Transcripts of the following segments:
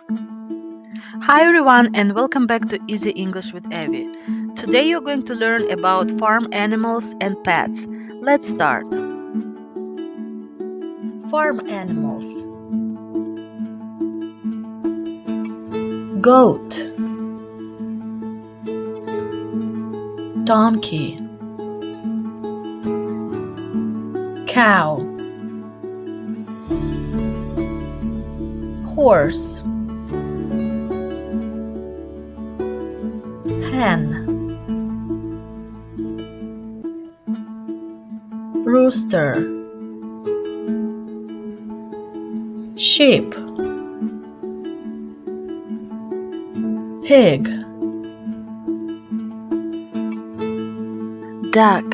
Hi everyone and welcome back to Easy English with Evie. Today you're going to learn about farm animals and pets. Let's start. Farm animals: goat, donkey, cow, horse, hen, rooster, sheep, pig, Duck,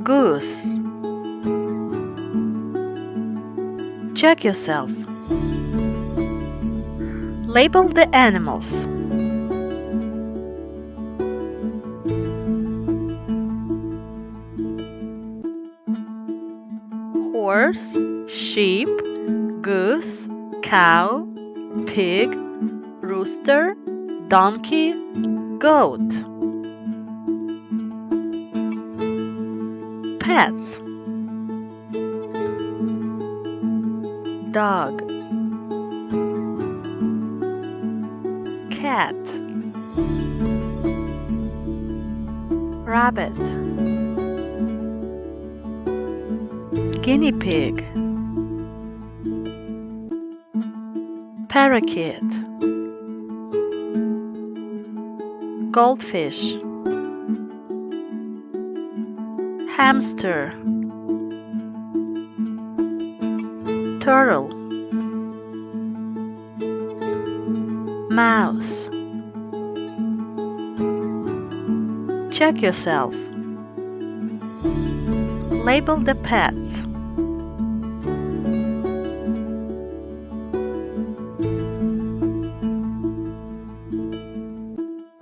goose. Check yourself. Label the animals. Horse, sheep, goose, cow, pig, rooster, donkey, goat. Pets: dog, cat, rabbit, guinea pig, parakeet, goldfish, hamster, turtle, mouse. Check yourself. Label the pets.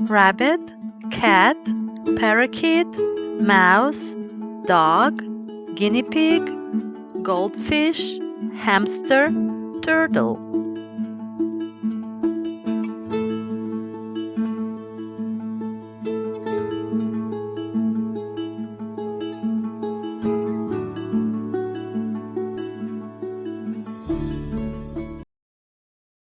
Rabbit, cat, parakeet, mouse, dog, guinea pig, goldfish, hamster, turtle.